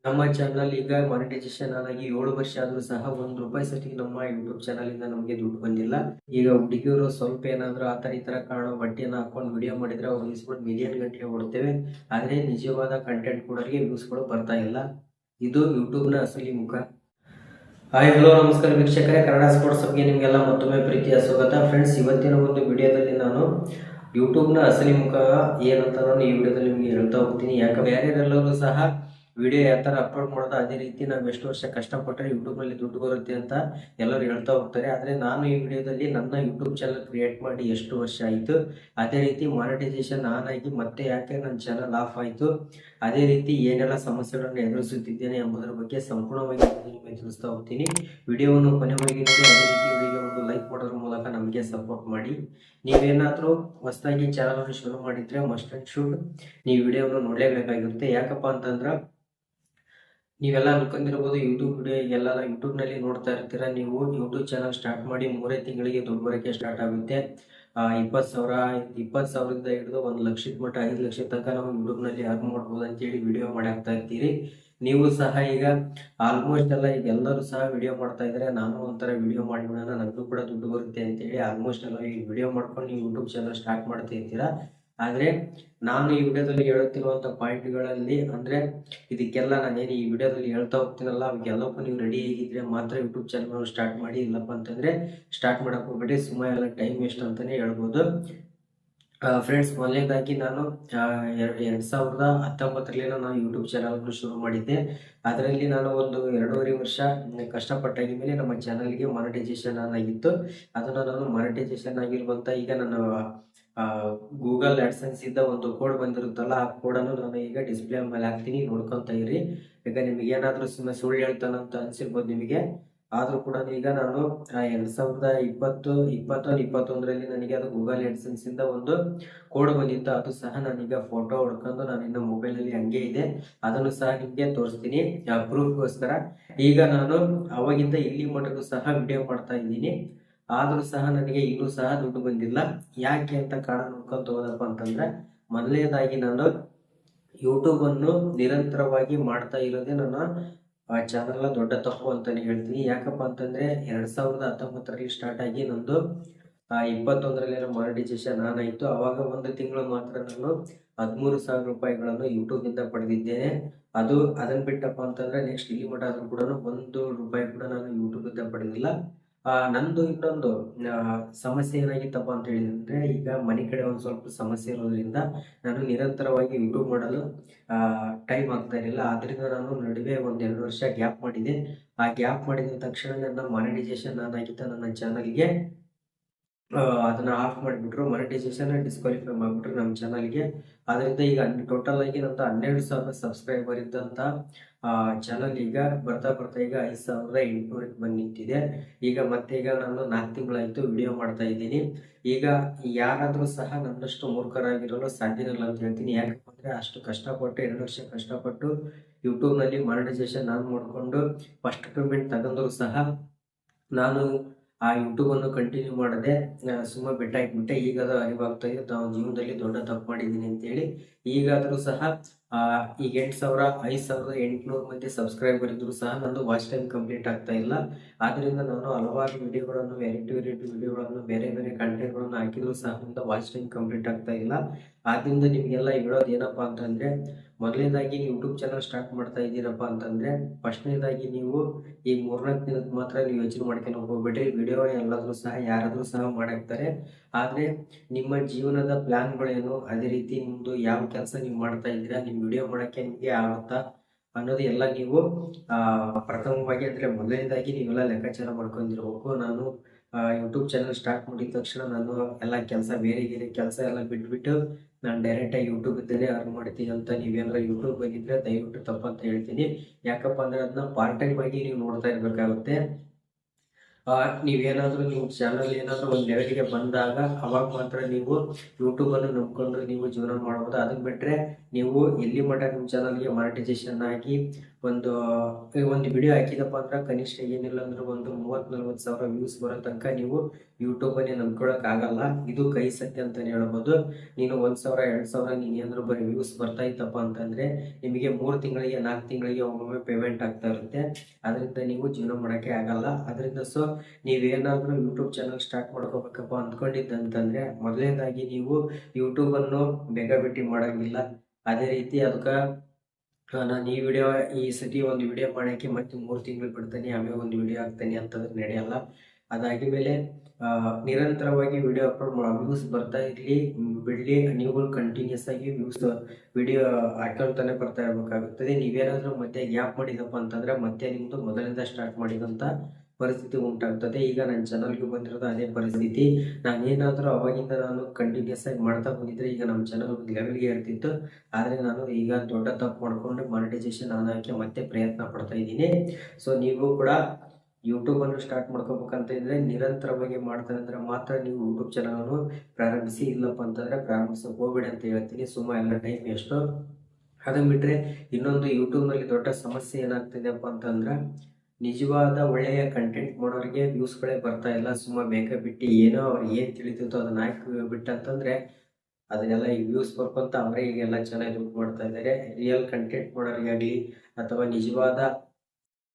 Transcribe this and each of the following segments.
ನಮ್ಮ ಚಾನಲ್ ಈಗ ಮಾನಿಟೈಸೇಷನ್ ಆಗಿ 7 ವರ್ಷ ಆದ್ರೂ ಸಹ ₹1 ಸತಿ ನಮ್ಮ ಯೂಟ್ಯೂಬ್ ಚಾನಲ್ ಇಂದ ನಮಗೆ ದುಡ್ಡು ಬಂದಿಲ್ಲ. ಈಗ ಹುಡುಗಿಯರು ಸ್ವಲ್ಪ ಏನಾದ್ರೂ ಆ ತರ ಈ ತರ ಕಾಣೋ ಬಟ್ಟೆನ ಹಾಕೊಂಡು ವಿಡಿಯೋ ಮಾಡಿದ್ರೆ ಅವ್ರ ವ್ಯೂಸ್ಗಳು ಮಿಲಿಯನ್ ಗಂಟೆ ಓಡ್ತೇವೆ. ಆದ್ರೆ ನಿಜವಾದ ಕಂಟೆಂಟ್ ಕೊಡೋರಿಗೆ ವ್ಯೂಸ್ಗಳು ಬರ್ತಾ ಇಲ್ಲ. ಇದು ಯೂಟ್ಯೂಬ್ನ ಅಸಲಿ ಮುಖ. ಹಾಯ್ ಹಲೋ ನಮಸ್ಕಾರ ವೀಕ್ಷಕರೇ, ಕನ್ನಡ ಸ್ಪೋರ್ಟ್ಸ್ ಬಗ್ಗೆ ನಿಮಗೆಲ್ಲ ಮತ್ತೊಮ್ಮೆ ಪ್ರೀತಿಯ ಸ್ವಾಗತ. ಫ್ರೆಂಡ್ಸ್, ಇವತ್ತಿನ ಒಂದು ವಿಡಿಯೋದಲ್ಲಿ ನಾನು ಯೂಟ್ಯೂಬ್ನ ಅಸಲಿ ಮುಖ ಏನಂತ ನಾನು ಈ ವಿಡಿಯೋದಲ್ಲಿ ನಿಮಗೆ ಹೇಳ್ತಾ ಹೋಗ್ತೀನಿ. ಯಾಕಂದ್ರೆ ಯಾರ್ಯಾರೆಲ್ಲರೂ ಸಹ ವಿಡಿಯೋ ಯಾವ ಥರ ಅಪ್ಲೋಡ್ ಮಾಡೋದು ಅದೇ ರೀತಿ ನಾವು ಎಷ್ಟು ವರ್ಷ ಕಷ್ಟಪಟ್ಟರೆ ಯೂಟ್ಯೂಬ್ನಲ್ಲಿ ದುಡ್ಡು ಬರುತ್ತೆ ಅಂತ ಎಲ್ಲರೂ ಹೇಳ್ತಾ ಹೋಗ್ತಾರೆ. ಆದರೆ ನಾನು ಈ ವಿಡಿಯೋದಲ್ಲಿ ನನ್ನ ಯೂಟ್ಯೂಬ್ ಚಾನಲ್ ಕ್ರಿಯೇಟ್ ಮಾಡಿ ಎಷ್ಟು ವರ್ಷ ಆಯಿತು, ಅದೇ ರೀತಿ ಮಾನಿಟೈಸೇಷನ್ ಆನ್ ಆಗಿ ಮತ್ತೆ ಯಾಕೆ ನನ್ನ ಚಾನಲ್ ಆಫ್ ಆಯಿತು, ಅದೇ ರೀತಿ ಏನೆಲ್ಲ ಸಮಸ್ಯೆಗಳನ್ನು ಎದುರಿಸುತ್ತಿದ್ದೇನೆ ಎಂಬುದರ ಬಗ್ಗೆ ಸಂಪೂರ್ಣವಾಗಿ ನಿಮಗೆ ತಿಳಿಸ್ತಾ ಹೋಗ್ತೀನಿ. ವಿಡಿಯೋವನ್ನು ಕೊನೆವರೆಗೆ ನೋಡಿ. ಅದೇ ರೀತಿ ವಿಡಿಯೋಗೆ ಒಂದು ಲೈಕ್ ಮಾಡೋದ್ರ ಮೂಲಕ ನಮಗೆ ಸಪೋರ್ಟ್ ಮಾಡಿ. ನೀವೇನಾದರೂ ಹೊಸದಾಗಿ ಚಾನಲನ್ನು ಶುರು ಮಾಡಿದ್ರೆ ಮಸ್ಟ್ ಅಂಡ್ ಶುಡ್ ನೀವು ವಿಡಿಯೋವನ್ನು ನೋಡಲೇಬೇಕಾಗಿರುತ್ತೆ. ಯಾಕಪ್ಪ ಅಂತಂದ್ರೆ ನೀವೆಲ್ಲ ಅನ್ಕೊಂಡಿರ್ಬೋದು ಯೂಟ್ಯೂಬ್ ವಿಡಿಯೋ ಎಲ್ಲ ಯೂಟ್ಯೂಬ್ನಲ್ಲಿ ನೋಡ್ತಾ ಇರ್ತೀರ. ನೀವು ಯೂಟ್ಯೂಬ್ ಚಾನಲ್ ಸ್ಟಾರ್ಟ್ ಮಾಡಿ 3 ತಿಂಗಳಿಗೆ ದುಡ್ಡು ಬರೋಕ್ಕೆ ಸ್ಟಾರ್ಟ್ ಆಗುತ್ತೆ. 20,000 ಹಿಡಿದು 1 ಲಕ್ಷದ ಮಟ್ಟ 5 ಲಕ್ಷದ ತನಕ ನಾವು ಯೂಟ್ಯೂಬ್ನಲ್ಲಿ ಅರ್ನ್ ಮಾಡ್ಬೋದು ಅಂತೇಳಿ ವಿಡಿಯೋ ಮಾಡಿ ಹಾಕ್ತಾ ಇರ್ತೀರಿ. ನೀವು ಸಹ ಈಗ ಆಲ್ಮೋಸ್ಟ್ ಎಲ್ಲ ಈಗ ಎಲ್ಲರೂ ಸಹ ವಿಡಿಯೋ ಮಾಡ್ತಾ ಇದ್ದಾರೆ. ನಾನು ಒಂಥರ ವಿಡಿಯೋ ಮಾಡಿಬಿಡೋಣ, ನನಗೂ ಕೂಡ ದುಡ್ಡು ಬರುತ್ತೆ ಅಂತೇಳಿ ಆಲ್ಮೋಸ್ಟ್ ಎಲ್ಲ ಈಗ ವಿಡಿಯೋ ಮಾಡ್ಕೊಂಡು ನೀವು ಯೂಟ್ಯೂಬ್ ಚಾನಲ್ ಸ್ಟಾರ್ಟ್ ಮಾಡ್ತಾ ಇರ್ತೀರಾ. ಆದರೆ ನಾನು ಈ ವಿಡಿಯೋದಲ್ಲಿ ಹೇಳುತ್ತಿರುವಂಥ ಪಾಯಿಂಟ್ಗಳಲ್ಲಿ ಅಂದರೆ ಇದಕ್ಕೆಲ್ಲ ನಾನೇನು ಈ ವಿಡಿಯೋದಲ್ಲಿ ಹೇಳ್ತಾ ಹೋಗ್ತೀನಲ್ಲ ಅವಕ್ಕೆಲ್ಲಕ್ಕೂ ನೀವು ರೆಡಿ ಆಗಿದ್ರೆ ಮಾತ್ರ ಯೂಟ್ಯೂಬ್ ಚಾನಲ್ ಸ್ಟಾರ್ಟ್ ಮಾಡಿ. ಇಲ್ಲಪ್ಪ ಅಂತಂದರೆ ಸ್ಟಾರ್ಟ್ ಮಾಡೋಕೆ ಹೋಗ್ಬೇಡಿ, ಸುಮ್ಮನೆ ಎಲ್ಲ ಟೈಮ್ ವೇಸ್ಟ್ ಅಂತಲೇ ಹೇಳ್ಬೋದು. ಫ್ರೆಂಡ್ಸ್, ಮೊದಲನೇದಾಗಿ ನಾನು 2019ರಲ್ಲಿ ನಾನು ಯೂಟ್ಯೂಬ್ ಚಾನಲ್ನು ಶುರು ಮಾಡಿದ್ದೆ. ಅದರಲ್ಲಿ ನಾನು ಒಂದು 2.5 ವರ್ಷ ಕಷ್ಟಪಟ್ಟಾಗಿ ಮೇಲೆ ನಮ್ಮ ಚಾನಲ್ಗೆ ಮಾನಿಟೈಸೇಷನ್ ಆಗಿತ್ತು. ಅದನ್ನು ನಾನು ಮಾನಿಟೈಸೇಷನ್ ಆಗಿರುವಂಥ ಈಗ ನನ್ನ ಗೂಗಲ್ ಆಡ್ಸೆನ್ಸ್ ಇಂದ ಒಂದು ಕೋಡ್ ಬಂದಿರುತ್ತಲ್ಲ, ಆ ಕೋಡನ್ನು ನಾನು ಈಗ ಡಿಸ್ಪ್ಲೇ ಮೇಲೆ ಹಾಕ್ತೀನಿ, ನೋಡ್ಕೊತಾ ಇರಿ. ಈಗ ನಿಮಗೆ ಏನಾದರೂ ಸುಳ್ಳು ಹೇಳ್ತಾನಂತ ಅನ್ಸಿರ್ಬೋದು ನಿಮಗೆ. ಆದರೂ ಕೂಡ ಈಗ ನಾನು 2021ರಲ್ಲಿ ನನಗೆ ಅದು ಗೂಗಲ್ ಆಡ್ಸೆನ್ಸ್ ಇಂದ ಒಂದು ಕೋಡ್ ಬಂದಿತ್ತು. ಅದು ಸಹ ನಾನೀಗ ಫೋಟೋ ಹೊಡ್ಕೊಂಡು ನಾನಿನ್ನ ಮೊಬೈಲಲ್ಲಿ ಹಂಗೆ ಇದೆ, ಅದನ್ನು ಸಹ ನಿಮಗೆ ತೋರಿಸ್ತೀನಿ ಪ್ರೂಫ್ಗೋಸ್ಕರ. ಈಗ ನಾನು ಅವಾಗಿಂದ ಇಲ್ಲಿ ಮಟ್ಟಕ್ಕೂ ಸಹ ವಿಡಿಯೋ ಮಾಡ್ತಾ ಇದ್ದೀನಿ. ಆದರೂ ಸಹ ನನಗೆ ಇನ್ನೂ ಸಹ ದುಡ್ಡು ಬಂದಿಲ್ಲ. ಯಾಕೆ ಅಂತ ಕಾರಣ ನೋಡ್ಕೊಂತ ಹೋದಪ್ಪ ಅಂತಂದ್ರೆ, ಮೊದಲನೇದಾಗಿ ನಾನು ಯೂಟ್ಯೂಬನ್ನು ನಿರಂತರವಾಗಿ ಮಾಡ್ತಾ ಇರೋದೇ ನನ್ನ ಚಾನಲ್ನ ದೊಡ್ಡ ತಪ್ಪು ಅಂತಾನೆ ಹೇಳ್ತೀನಿ. ಯಾಕಪ್ಪ ಅಂತಂದ್ರೆ 2019ರಲ್ಲಿ ಸ್ಟಾರ್ಟ್ ಆಗಿ ನಂದು 21ರಲ್ಲಿ ಮಾನಿಟೈಸೇಷನ್ ಆನ್ ಆಯಿತು. ಅವಾಗ ಒಂದು ತಿಂಗಳು ಮಾತ್ರ ನಾನು ₹13,000 ಯೂಟ್ಯೂಬಿಂದ ಪಡೆದಿದ್ದೇನೆ. ಅದನ್ನ ಬಿಟ್ಟಪ್ಪ ಅಂತಂದ್ರೆ ನೆಕ್ಸ್ಟ್ ಇಲ್ಲಿ ಮಟ್ಟ ಆದ್ರೂ ಕೂಡ ₹1 ಕೂಡ ನಾನು ಯೂಟ್ಯೂಬಿಂದ ಪಡೆದಿಲ್ಲ. ನಂದು ಇನ್ನೊಂದು ಸಮಸ್ಯೆ ಏನಾಗಿತ್ತಪ್ಪ ಅಂತ ಹೇಳಿದ್ರೆ, ಈಗ ಮನೆ ಕಡೆ ಒಂದು ಸ್ವಲ್ಪ ಸಮಸ್ಯೆ ಇರೋದ್ರಿಂದ ನಾನು ನಿರಂತರವಾಗಿ ಯೂಟ್ಯೂಬ್ ಮಾಡಲು ಟೈಮ್ ಆಗ್ತಾ ಇರಲಿಲ್ಲ. ಆದ್ರಿಂದ ನಾನು ನಡುವೆ 1-2 ವರ್ಷ ಗ್ಯಾಪ್ ಮಾಡಿದೆ. ಆ ಗ್ಯಾಪ್ ಮಾಡಿದ ತಕ್ಷಣ ನನ್ನ ಮಾನಿಟೈಸೇಷನ್ ಆಗಿದ್ದ ನನ್ನ ಚಾನಲ್ಗೆ ಅದನ್ನ ಆಫ್ ಮಾಡಿಬಿಟ್ರು, ಮಾನಿಟೈಸೇಷನ್ ಡಿಸ್ಕ್ವಾಲಿಫೈ ಮಾಡಿಬಿಟ್ರು ನಮ್ಮ ಚಾನಲ್ಗೆ. ಅದರಿಂದ ಈಗ ಟೋಟಲ್ ಆಗಿ ನಂದು 12,000 ಸಬ್ಸ್ಕ್ರೈಬರ್ ಇದ್ದಂಥ ಚಾನಲ್ ಈಗ ಬರ್ತಾ ಈಗ 5,800ಕ್ಕೆ ಬಂದು ನಿಂತಿದೆ. ಈಗ ನಾನು 4 ತಿಂಗಳಾಯಿತು ವಿಡಿಯೋ ಮಾಡ್ತಾ ಇದ್ದೀನಿ. ಈಗ ಯಾರಾದರೂ ಸಹ ನನ್ನಷ್ಟು ಮೂರ್ಖರಾಗಿರಲು ಸಾಧ್ಯವಿಲ್ಲ ಅಂತ ಹೇಳ್ತೀನಿ. ಯಾಕಪ್ಪ ಅಂದರೆ ಅಷ್ಟು ಕಷ್ಟಪಟ್ಟು 2 ವರ್ಷ ಕಷ್ಟಪಟ್ಟು ಯೂಟ್ಯೂಬ್ನಲ್ಲಿ ಮಾನಿಟೈಸೇಷನ್ ಆನ್ ಮಾಡಿಕೊಂಡು ಫಸ್ಟ್ ಪೇಮೆಂಟ್ ತಗೊಂಡ್ರು ಸಹ ನಾನು ಆ ಯೂಟ್ಯೂಬನ್ನು ಕಂಟಿನ್ಯೂ ಮಾಡದೆ ಸುಮ್ಮನೆ ಬಿಟ್ಟಾಕ್ಬಿಟ್ಟೆ. ಈಗ ಅದು ಅರಿವಾಗ್ತಾ ಇದೆ ತಾವು ಜೀವನದಲ್ಲಿ ದೊಡ್ಡ ತಪ್ಪು ಮಾಡಿದ್ದೀನಿ ಅಂತೇಳಿ. ಈಗಾದರೂ ಸಹ ಈಗ 5,800 ಮಂದಿ ಸಬ್ಸ್ಕ್ರೈಬರ್ ಇದ್ದರೂ ಸಹ ನಂದು ವಾಚ್ ಟೈಮ್ ಕಂಪ್ಲೀಟ್ ಆಗ್ತಾ ಇಲ್ಲ. ಆದ್ದರಿಂದ ನಾನು ಹಲವಾರು ವಿಡಿಯೋಗಳನ್ನು ವೆರೈಟಿ ವಿಡಿಯೋಗಳನ್ನು ಬೇರೆ ಕಂಟೆಂಟ್ಗಳನ್ನು ಹಾಕಿದ್ರು ಸಹ ನಂದು ವಾಚ್ ಟೈಮ್ ಕಂಪ್ಲೀಟ್ ಆಗ್ತಾ ಇಲ್ಲ. ಆದ್ದರಿಂದ ನಿಮಗೆಲ್ಲ ಹೇಳೋದು ಏನಪ್ಪ ಅಂತಂದರೆ, ಮೊದಲನೇದಾಗಿ ನೀವು ಯೂಟ್ಯೂಬ್ ಚಾನಲ್ ಸ್ಟಾರ್ಟ್ ಮಾಡ್ತಾ ಇದ್ದೀರಪ್ಪ ಅಂತಂದರೆ ಫಸ್ಟ್ನೇದಾಗಿ ನೀವು ಈ 3-4 ದಿನಕ್ಕೆ ಮಾತ್ರ ನೀವು ಯೋಚನೆ ಮಾಡ್ಕೊಂಡು ಹೋಗ್ಬಿಟ್ರಿ. ವಿಡಿಯೋ ಎಲ್ಲಾದರೂ ಸಹ ಯಾರಾದರೂ ಸಹ ಮಾಡಾಕ್ತಾರೆ. ಆದರೆ ನಿಮ್ಮ ಜೀವನದ ಪ್ಲ್ಯಾನ್ಗಳೇನು, ಅದೇ ರೀತಿ ನಿಮ್ಮದು ಯಾವ ಕೆಲಸ ನೀವು ಮಾಡ್ತಾ ಇದ್ದೀರಾ, ನಿಮ್ಮ ವಿಡಿಯೋ ಮಾಡೋಕ್ಕೆ ನಿಮಗೆ ಆಗುತ್ತಾ ಅನ್ನೋದು ಎಲ್ಲ ನೀವು ಪ್ರಥಮವಾಗಿ ಅಂದರೆ ಮೊದಲನೇದಾಗಿ ನೀವೆಲ್ಲ ಲೆಕ್ಕಾಚಾರ ಮಾಡ್ಕೊಂಡಿರ್ಬೇಕು. ನಾನು ಯೂಟ್ಯೂಬ್ ಚಾನಲ್ ಸ್ಟಾರ್ಟ್ ಮಾಡಿದ ತಕ್ಷಣ ನಾನು ಎಲ್ಲ ಕೆಲಸ ಬೇರೆ ಕೆಲಸ ಎಲ್ಲ ಬಿಟ್ಬಿಟ್ಟು ನಾನು ಡೈರೆಕ್ಟಾಗಿ ಯೂಟ್ಯೂಬ್ ಇದ್ದರೆ ಅರ್ನ್ ಮಾಡ್ತೀನಿ ಅಂತ ನೀವೇನಾರ ಯೂಟ್ಯೂಬ್ ಬಂದಿದ್ರೆ ದಯವಿಟ್ಟು ತಪ್ಪಂತ ಹೇಳ್ತೀನಿ. ಯಾಕಪ್ಪ ಅಂದರೆ ಅದನ್ನ ಪಾರ್ಟ್ ಟೈಮ್ ಆಗಿ ನೀವು ನೋಡ್ತಾ ಇರಬೇಕಾಗುತ್ತೆ. ನೀವೇನಾದರೂ ನಿಮ್ಮ ಚಾನಲ್ ಏನಾದರೂ ಒಂದು ಲೆವೆಲ್ಗೆ ಬಂದಾಗ ಅವಾಗ ಮಾತ್ರ ನೀವು ಯೂಟ್ಯೂಬನ್ನು ನಂಬ್ಕೊಂಡು ನೀವು ಜೀವನ ಮಾಡ್ಬೋದು. ಅದನ್ನ ಬಿಟ್ಟರೆ ನೀವು ಎಲ್ಲಿ ಮಟ್ಟ ನಿಮ್ಮ ಚಾನಲ್ಗೆ ಮಾನಿಟೈಸೇಷನ್ ಆಗಿ ಒಂದು ವಿಡಿಯೋ ಹಾಕಿದಪ್ಪ ಅಂದ್ರೆ ಕನಿಷ್ಠ ಏನಿಲ್ಲ ಅಂದ್ರೆ ಒಂದು 30-40 ಸಾವಿರ ವ್ಯೂಸ್ ಬರೋ ತನಕ ನೀವು ಯೂಟ್ಯೂಬನ್ನೇ ನಂಬ್ಕೊಳಕ್ ಆಗಲ್ಲ. ಇದು ಕೈ ಸತ್ಯ ಅಂತಾನೆ ಹೇಳ್ಬೋದು. ನೀನು 1,000-2,000 ನೀನು ಏನಾದ್ರು ಬರೀ ವ್ಯೂಸ್ ಬರ್ತಾ ಇತ್ತಪ್ಪ ಅಂತಂದ್ರೆ ನಿಮಗೆ 3 ತಿಂಗಳಿಗೆ 4 ತಿಂಗಳಿಗೆ ಒಮ್ಮೊಮ್ಮೆ ಪೇಮೆಂಟ್ ಆಗ್ತಾ ಇರುತ್ತೆ. ಅದರಿಂದ ನೀವು ಜೀವನ ಮಾಡೋಕ್ಕೆ ಆಗಲ್ಲ. ಅದರಿಂದ ನೀವೇನಾದ್ರೂ ಯೂಟ್ಯೂಬ್ ಚಾನಲ್ ಸ್ಟಾರ್ಟ್ ಮಾಡ್ಕೋಬೇಕಪ್ಪ ಅಂದ್ಕೊಂಡಿದ್ದಂತಂದ್ರೆ ಮೊದಲನೇದಾಗಿ ನೀವು ಯೂಟ್ಯೂಬನ್ನು ಬೇಕಾಬಿಟ್ಟಿ ಮಾಡಂಗಿಲ್ಲ. ಅದೇ ರೀತಿ ಅದಕ್ಕೆ ನಾನು ಈ ಸತಿ ಒಂದು ವಿಡಿಯೋ ಮಾಡೋಕ್ಕೆ ಮತ್ತೆ 3 ತಿಂಗಳು ಬಿಡ್ತೀನಿ, ಆಮೇಲೆ ಒಂದು ವಿಡಿಯೋ ಹಾಕ್ತೀನಿ ಅಂತಂದ್ರೆ ನಡೆಯಲ್ಲ. ಅದಾಗಿದ್ಮೇಲೆ ನಿರಂತರವಾಗಿ ವಿಡಿಯೋ ಅಪ್ಲೋಡ್ ವ್ಯೂಸ್ ಬರ್ತಾ ಇರಲಿ ಬಿಡಲಿ, ನೀವು ಕಂಟಿನ್ಯೂಸ್ ಆಗಿ ವಿಡಿಯೋ ಹಾಕೊಳ್ತಾನೆ ಬರ್ತಾ ಇರಬೇಕಾಗುತ್ತದೆ. ನೀವೇನಾದರೂ ಮತ್ತೆ ಗ್ಯಾಪ್ ಮಾಡಿದಪ್ಪ ಅಂತಂದ್ರೆ ಮತ್ತೆ ನಿಮ್ಮದು ಮೊದಲಿಂದ ಸ್ಟಾರ್ಟ್ ಮಾಡಿದಂಥ ಪರಿಸ್ಥಿತಿ ಉಂಟಾಗ್ತದೆ. ಈಗ ನನ್ನ ಚಾನಲ್ಗೆ ಬಂದಿರೋದು ಅದೇ ಪರಿಸ್ಥಿತಿ. ನಾನೇನಾದರೂ ಅವಾಗಿಂದ ನಾನು ಕಂಟಿನ್ಯೂಸ್ ಆಗಿ ಮಾಡ್ತಾ ಬಂದಿದ್ರೆ ಈಗ ನಮ್ಮ ಚಾನಲ್ ಒಂದು ಲೆವೆಲ್ಗೆ ಇರ್ತಿತ್ತು. ಆದರೆ ನಾನು ಈಗ ದೊಡ್ಡ ತಪ್ಪು ಮಾಡಿಕೊಂಡು ಮಾನಿಟೈಸೇಷನ್ ಆಗೋಕ್ಕೆ ಮತ್ತೆ ಪ್ರಯತ್ನ ಪಡ್ತಾ ಇದ್ದೀನಿ. ನೀವು ಕೂಡ ಯೂಟ್ಯೂಬನ್ನು ಸ್ಟಾರ್ಟ್ ಮಾಡ್ಕೋಬೇಕಂತ ಇದ್ರೆ ನಿರಂತರವಾಗಿ ಮಾಡ್ತಾರೆ ಅಂದ್ರೆ ಮಾತ್ರ ನೀವು ಯೂಟ್ಯೂಬ್ ಚಾನಲನ್ನು ಪ್ರಾರಂಭಿಸಿ. ಇಲ್ಲಪ್ಪ ಅಂತಂದ್ರೆ ಪ್ರಾರಂಭಿಸೋಕೆ ಹೋಗ್ಬೇಡಿ ಅಂತ ಹೇಳ್ತೀನಿ. ಎಲ್ಲ ಟೈಮ್ ಎಷ್ಟು. ಅದನ್ನು ಬಿಟ್ಟರೆ ಇನ್ನೊಂದು ಯೂಟ್ಯೂಬ್ನಲ್ಲಿ ದೊಡ್ಡ ಸಮಸ್ಯೆ ಏನಾಗ್ತಿದೆಪ್ಪ ಅಂತಂದ್ರೆ ನಿಜವಾದ ಒಳ್ಳೆಯ ಕಂಟೆಂಟ್ ಮಾಡೋರಿಗೆ ವ್ಯೂಸ್ಗಳೇ ಬರ್ತಾ ಇಲ್ಲ. ಬೇಗ ಬಿಟ್ಟು ಏನೋ ಅವ್ರಿಗೆ ಏನು ತಿಳಿತಿತ್ತು ಅದನ್ನ ಹಾಕಿ ಬಿಟ್ಟಂತಂದ್ರೆ ಅದನ್ನೆಲ್ಲ ಈ ವ್ಯೂಸ್ ಬರ್ಕೊಂತ ಅವರೇ ಈಗೆಲ್ಲ ಚೆನ್ನಾಗಿ ದುಡ್ಡು ಮಾಡ್ತಾ ಇದ್ದಾರೆ. ರಿಯಲ್ ಕಂಟೆಂಟ್ ಮಾಡೋರಿಗಾಗಲಿ ಅಥವಾ ನಿಜವಾದ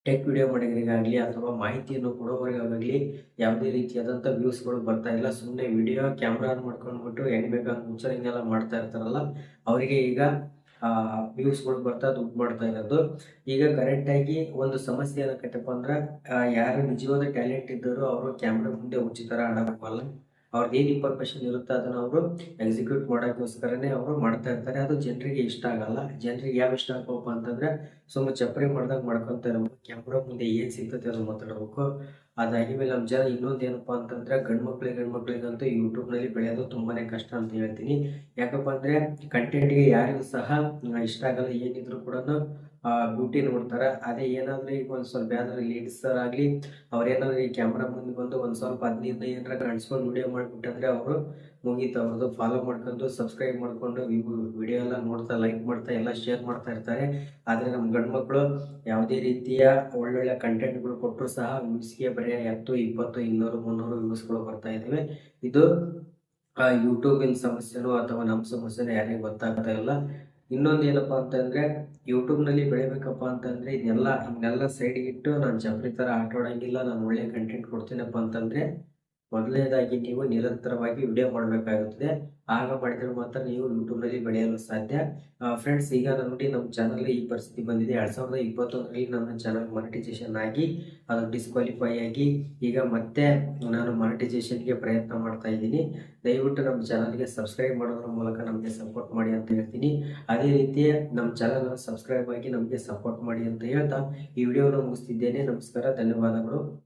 ಟೆಕ್ ವಿಡಿಯೋ ಮಾಡೋರಿಗಾಗಲಿ ಅಥವಾ ಮಾಹಿತಿಯನ್ನು ಕೊಡೋರಿಗಾಗಲಿ ಯಾವುದೇ ರೀತಿಯಾದಂಥ ವ್ಯೂಸ್ಗಳು ಬರ್ತಾ ಇಲ್ಲ. ಸುಮ್ಮನೆ ವಿಡಿಯೋ ಕ್ಯಾಮ್ರಾ ಆನ್ ಮಾಡ್ಕೊಂಡ್ಬಿಟ್ಟು ಹೆಂಗೆ ಬೇಕಾದ ಮುಂಚೆಲ್ಲ ಮಾಡ್ತಾ ಇರ್ತಾರಲ್ಲ ಅವರಿಗೆ ಈಗ ವ್ಯೂಸ್ಗಳು ಬರ್ತಾ ದುಡ್ಡು ಮಾಡ್ತಾ ಇರೋದು. ಈಗ ಕರೆಕ್ಟಾಗಿ ಒಂದು ಸಮಸ್ಯೆ ಏನಕ್ಕೈತಪ್ಪ ಅಂದ್ರೆ ಯಾರು ನಿಜವಾದ ಟ್ಯಾಲೆಂಟ್ ಇದ್ದವರು ಅವರು ಕ್ಯಾಮ್ರಾ ಮುಂದೆ ಉಚಿತರ ಆಡೋಕ್ಕಲ್ಲ. ಅವ್ರದ್ದು ಏನು ಇನ್ಫಾರ್ಮೇಷನ್ ಇರುತ್ತೆ ಅದನ್ನು ಅವರು ಎಕ್ಸಿಕ್ಯೂಟ್ ಮಾಡೋಕ್ಕೋಸ್ಕರನೇ ಅವರು ಮಾಡ್ತಾ ಇರ್ತಾರೆ. ಅದು ಜನರಿಗೆ ಇಷ್ಟ ಆಗಲ್ಲ. ಜನರಿಗೆ ಯಾವ ಇಷ್ಟ ಆಗಬೇಕು ಅಂತಂದ್ರೆ ಸುಮ್ಮನೆ ಚಪ್ಪರಿ ಮಾಡ್ದಾಗ ಮಾಡ್ಕೊತ ಇರಬೇಕು. ಕ್ಯಾಮ್ರಾ ಮುಂದೆ ಏನು ಸಿಗ್ತದೆ ಅದು ಮಾತಾಡಬೇಕು. ಅದಾಗಿದ್ಮೇಲೆ ನಮ್ಮ ಜನ ಇನ್ನೊಂದು ಏನಪ್ಪ ಅಂತಂದ್ರೆ ಗಂಡು ಮಕ್ಳಿಗಂತೂ ಯೂಟ್ಯೂಬ್ನಲ್ಲಿ ಬೆಳೆಯೋದು ತುಂಬಾನೇ ಕಷ್ಟ ಅಂತ ಹೇಳ್ತೀನಿ. ಯಾಕಪ್ಪ ಅಂದ್ರೆ ಕಂಟೆಂಟ್ಗೆ ಯಾರಿಗೂ ಸಹ ಇಷ್ಟ ಆಗಲ್ಲ. ಏನಿದ್ರು ಕೂಡ ಬ್ಯೂಟಿ ನೋಡ್ತಾರೆ. ಅದೇ ಏನಾದರೂ ಈಗ ಒಂದು ಸ್ವಲ್ಪ ಯಾವ್ದಾದ್ರು ಲೇಡೀಸರ್ ಆಗಲಿ ಅವ್ರೇನಾದ್ರು ಈ ಕ್ಯಾಮ್ರಾ ಮುಂದೆ ಬಂದು ಒಂದು ಸ್ವಲ್ಪ 15 ಏನಾರ ಕಾಣಿಸ್ಕೊಂಡು ವಿಡಿಯೋ ಮಾಡಿಬಿಟ್ಟಂದ್ರೆ ಅವರು ಮುಗೀತು. ಅವ್ರದ್ದು ಫಾಲೋ ಮಾಡ್ಕೊಂಡು ಸಬ್ಸ್ಕ್ರೈಬ್ ಮಾಡ್ಕೊಂಡು ವಿಡಿಯೋ ಎಲ್ಲ ನೋಡ್ತಾ ಲೈಕ್ ಮಾಡ್ತಾ ಎಲ್ಲ ಶೇರ್ ಮಾಡ್ತಾ ಇರ್ತಾರೆ. ಆದರೆ ನಮ್ಮ ಗಂಡು ಮಕ್ಕಳು ಯಾವುದೇ ರೀತಿಯ ಒಳ್ಳೊಳ್ಳೆ ಕಂಟೆಂಟ್ಗಳು ಕೊಟ್ಟರು ಸಹ ವ್ಯೂಸ್ಗೆ ಬರೀ 10, 20, 200, 300 ವ್ಯೂಸ್ಗಳು ಬರ್ತಾ ಇದ್ದಾವೆ. ಇದು ಯೂಟ್ಯೂಬಿನ ಸಮಸ್ಯೆನೋ ಅಥವಾ ನಮ್ಮ ಸಮಸ್ಯೆನೋ ಯಾರಿಗೂ ಗೊತ್ತಾಗ್ತಾ ಇಲ್ಲ. ಇನ್ನೊಂದು ಏನಪ್ಪ ಅಂತಂದ್ರೆ ಯೂಟ್ಯೂಬ್ನಲ್ಲಿ ಬೆಳಿಬೇಕಪ್ಪ ಅಂತಂದ್ರೆ ಇದನ್ನೆಲ್ಲ ಸೈಡ್ಗೆ ಇಟ್ಟು ನಾನು ಚಪ್ರಿ ಥರ ಆಟ ಆಡೋಂಗಿಲ್ಲ, ನಾನು ಒಳ್ಳೆ ಕಂಟೆಂಟ್ ಕೊಡ್ತೀನಪ್ಪ ಅಂತಂದ್ರೆ ಮೊದಲನೇದಾಗಿ ನೀವು ನಿರಂತರವಾಗಿ ವಿಡಿಯೋ ಮಾಡಬೇಕಾಗುತ್ತದೆ. ಆಗ ಮಾಡಿದ್ರೆ ಮಾತ್ರ ನೀವು ಯೂಟ್ಯೂಬ್ನಲ್ಲಿ ಬೆಳೆಯಲು ಸಾಧ್ಯ. ಫ್ರೆಂಡ್ಸ್, ಈಗ ನೋಡಿ ನಮ್ಮ ಚಾನಲ್ ಈ ಪರಿಸ್ಥಿತಿ ಬಂದಿದೆ. 2021ರಲ್ಲಿ ನನ್ನ ಚಾನಲ್ ಮಾನಿಟೈಸೇಷನ್ ಆಗಿ ಅದು ಡಿಸ್ಕ್ವಾಲಿಫೈ ಆಗಿ ಈಗ ಮತ್ತೆ ನಾನು ಮಾನಿಟೈಸೇಷನ್ಗೆ ಪ್ರಯತ್ನ ಮಾಡ್ತಾ ಇದ್ದೀನಿ. ದಯವಿಟ್ಟು ನಮ್ಮ ಚಾನಲ್ಗೆ ಸಬ್ಸ್ಕ್ರೈಬ್ ಮಾಡೋದ್ರ ಮೂಲಕ ನಮಗೆ ಸಪೋರ್ಟ್ ಮಾಡಿ ಅಂತ ಹೇಳ್ತೀನಿ. ಅದೇ ರೀತಿ ನಮ್ಮ ಚಾನಲ್ ಸಬ್ಸ್ಕ್ರೈಬ್ ಆಗಿ ನಮಗೆ ಸಪೋರ್ಟ್ ಮಾಡಿ ಅಂತ ಹೇಳ್ತಾ ಈ ವಿಡಿಯೋನ ಮುಗಿಸ್ತಿದ್ದೇನೆ. ನಮಸ್ಕಾರ, ಧನ್ಯವಾದಗಳು.